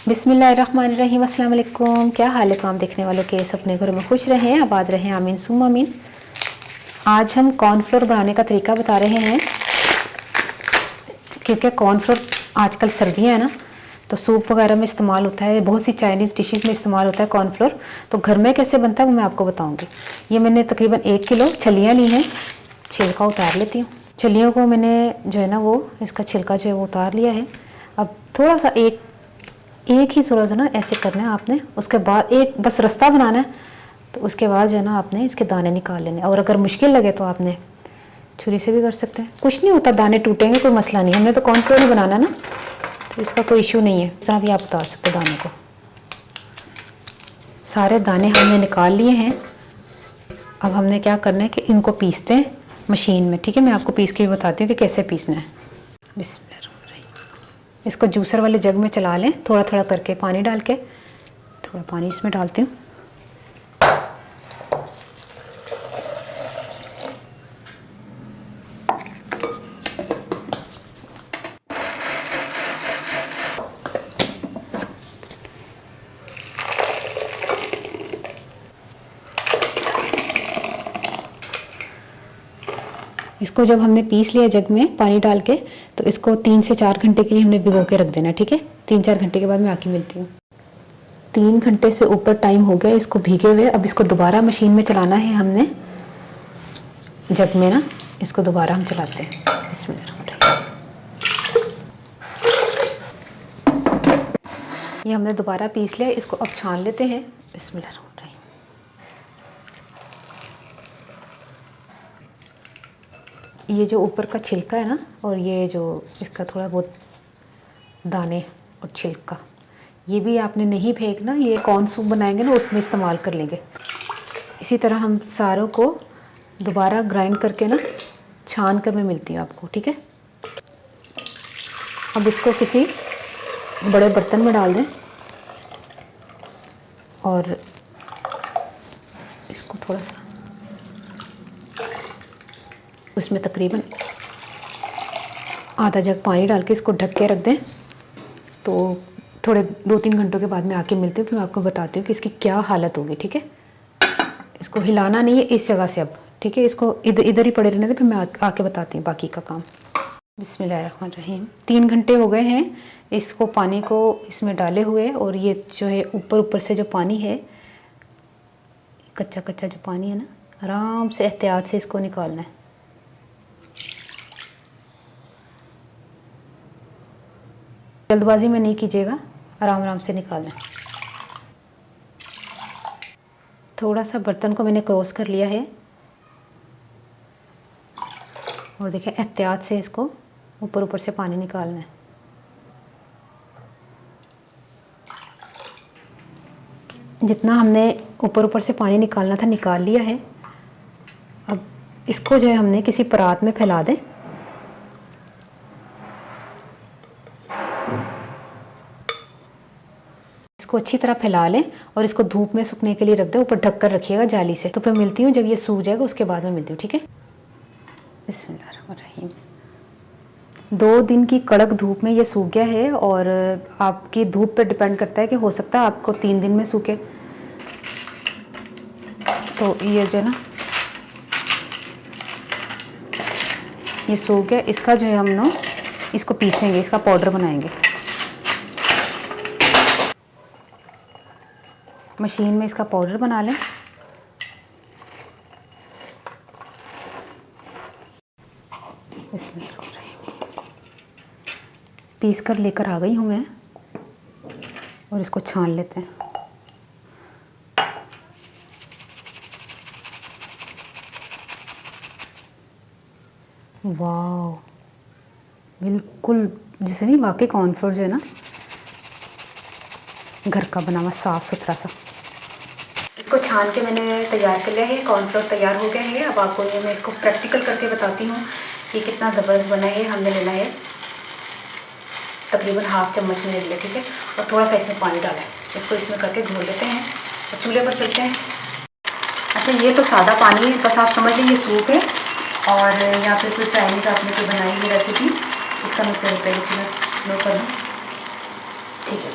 बिस्मिल्लाहिर्रहमानिर्रहीम, अस्सलाम वालेकुम। क्या हाल है काम देखने वालों के? सब अपने घरों में खुश रहें, आबाद रहें, आमीन सुम आमीन। आज हम कॉर्नफ्लोर बनाने का तरीका बता रहे हैं, क्योंकि कॉर्नफ्लोर आजकल सर्दियाँ हैं ना, तो सूप वगैरह में इस्तेमाल होता है, बहुत सी चाइनीज़ डिशेस में इस्तेमाल होता है कॉर्नफ्लोर। तो घर में कैसे बनता है वो मैं आपको बताऊँगी। ये मैंने तकरीबन 1 किलो छलियाँ ली हैं, छिलका उतार लेती हूँ। छलियों को मैंने जो है ना वो इसका छिलका जो है वो उतार लिया है। अब थोड़ा सा एक ही थोड़ा सा ना ऐसे करना है आपने। उसके बाद एक बस रास्ता बनाना है, तो उसके बाद जो है ना आपने इसके दाने निकाल लेने। और अगर मुश्किल लगे तो आपने छुरी से भी कर सकते हैं, कुछ नहीं होता, दाने टूटेंगे, कोई मसला नहीं। हमने तो कॉर्नफ्लोर ही बनाना ना, तो इसका कोई इशू नहीं है। इस तरह भी आप उतार सकते हो दाने को। सारे दाने हमने निकाल लिए हैं। अब हमने क्या करना है कि इनको पीसते हैं मशीन में, ठीक है। मैं आपको पीस के भी बताती हूँ कि कैसे पीसना है। बिस्मिल्लाह। इसको जूसर वाले जग में चला लें, थोड़ा थोड़ा करके पानी डाल के। थोड़ा पानी इसमें डालती हूँ। इसको जब हमने पीस लिया जग में पानी डाल के, तो इसको 3 से 4 घंटे के लिए हमने भिगो के रख देना, ठीक है। 3-4 घंटे के बाद मैं आके मिलती हूँ। 3 घंटे से ऊपर टाइम हो गया इसको भीगे हुए। अब इसको दोबारा मशीन में चलाना है हमने, जग में ना। इसको दोबारा हम चलाते हैं। ये हमने दोबारा पीस लिया, इसको अब छान लेते हैं। बिस्मिल्लाह। ये जो ऊपर का छिलका है ना, और ये जो इसका थोड़ा बहुत दाने और छिलका, ये भी आपने नहीं फेंकना। ये कॉर्न सूप बनाएंगे ना, उसमें इस्तेमाल कर लेंगे। इसी तरह हम सारों को दोबारा ग्राइंड करके ना छान कर मैं मिलती हूँ आपको, ठीक है। अब इसको किसी बड़े बर्तन में डाल दें और इसको थोड़ा सा उसमें तकरीबन आधा जग पानी डाल के इसको ढक के रख दें। तो थोड़े 2-3 घंटों के बाद मैं आके मिलती हूँ, फिर मैं आपको बताती हूँ कि इसकी क्या हालत होगी, ठीक है। इसको हिलाना नहीं है इस जगह से अब, ठीक है। इसको इधर ही पड़े रहने दे, फिर मैं आके बताती हूँ बाकी का काम। बिस्मिल्लाहिर्रहमानिर्रहीम। 3 घंटे हो गए हैं इसको पानी को इसमें डाले हुए। और ये जो है ऊपर से जो पानी है, कच्चा कच्चा जो पानी है ना, आराम से एहतियात से इसको निकालना है। जल्दबाजी में नहीं कीजिएगा, आराम आराम से निकालना है। थोड़ा सा बर्तन को मैंने क्रॉस कर लिया है, और देखिए एहतियात से इसको ऊपर से पानी निकालना है। जितना हमने ऊपर से पानी निकालना था निकाल लिया है। अब इसको जो है हमने किसी परात में फैला दें। इसको अच्छी तरह फैला लें और इसको धूप में सूखने के लिए रख दें। ऊपर ढक कर रखिएगा जाली से। तो फिर मिलती हूँ जब ये सूख जाएगा, उसके बाद में मिलती हूँ, ठीक है। बिस्मिल्लाहिर्रहमानिर्रहीम। 2 दिन की कड़क धूप में ये सूख गया है, और आपकी धूप पे डिपेंड करता है कि हो सकता है आपको 3 दिन में सूखे। तो ये जो है ना, ये सूख गया। इसका जो है हम ना इसको पीसेंगे, इसका पाउडर बनाएंगे। मशीन में इसका पाउडर बना लें। इसमें पीस कर लेकर आ गई हूँ मैं, और इसको छान लेते हैं। वाह, बिल्कुल जिसे नहीं, वाकई कॉर्नफ्लोर जो है ना घर का बना हुआ साफ़ सुथरा सा। इसको छान के मैंने तैयार कर लिया है। कॉर्नफ्लोर तैयार हो गया है। अब आपको ये मैं इसको प्रैक्टिकल करके बताती हूँ कि कितना ज़बरदस्त बना है। हमने लेना है तकरीबन ½ चम्मच मैंने लिया, ठीक है। और थोड़ा सा इसमें पानी डाला है। इसको इसमें करके घोल लेते हैं और चूल्हे पर चलते हैं। अच्छा, ये तो सादा पानी है, बस आप समझ लीजिए सूप है। और या फिर कोई चाइनीज़ आपने कोई बनाई है रेसिपी, इसका मैं चलो पहले चूल्हा स्लो कर लूँ, ठीक है।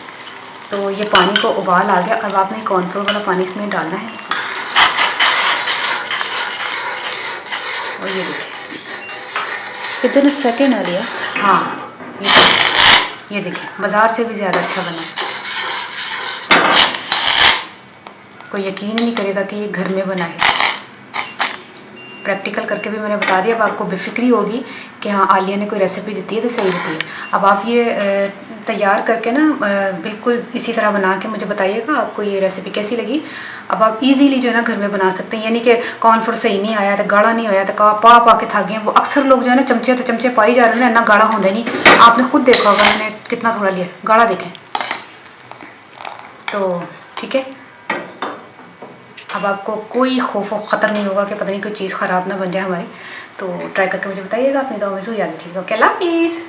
तो ये पानी को उबाल आ गया। अब आपने कॉर्नफ्लोर वाला पानी इसमें डालना है इसमें। और ये देखिए कितने सेकेंड आ लिया। हाँ ये देखिए बाज़ार से भी ज़्यादा अच्छा बना। कोई यकीन ही नहीं करेगा कि ये घर में बना है। प्रैक्टिकल करके भी मैंने बता दिया। अब आपको बेफिक्री होगी कि हाँ आलिया ने कोई रेसिपी देती है तो सही देती है। अब आप ये तैयार करके ना बिल्कुल इसी तरह बना के मुझे बताइएगा आपको ये रेसिपी कैसी लगी। अब आप इजीली जो है ना घर में बना सकते हैं। यानी कि कॉर्नफ्लोर सही नहीं आया तो गाढ़ा नहीं होया तो पा के थक गए। वो अक्सर लोग जो है ना चमचे पाई जा रहे हैं ना, इतना गाढ़ा होता नहीं। आपने खुद देखा होगा मैंने कितना थोड़ा लिया, गाढ़ा देखें। तो ठीक है, अब आपको कोई खौफ ख़तर नहीं होगा कि पता नहीं कोई चीज़ ख़राब ना बन जाए हमारी। तो ट्राई करके मुझे बताइएगा। अपनी दुआ में याद रखिएगा। ओके, अल्लाह हाफिज़।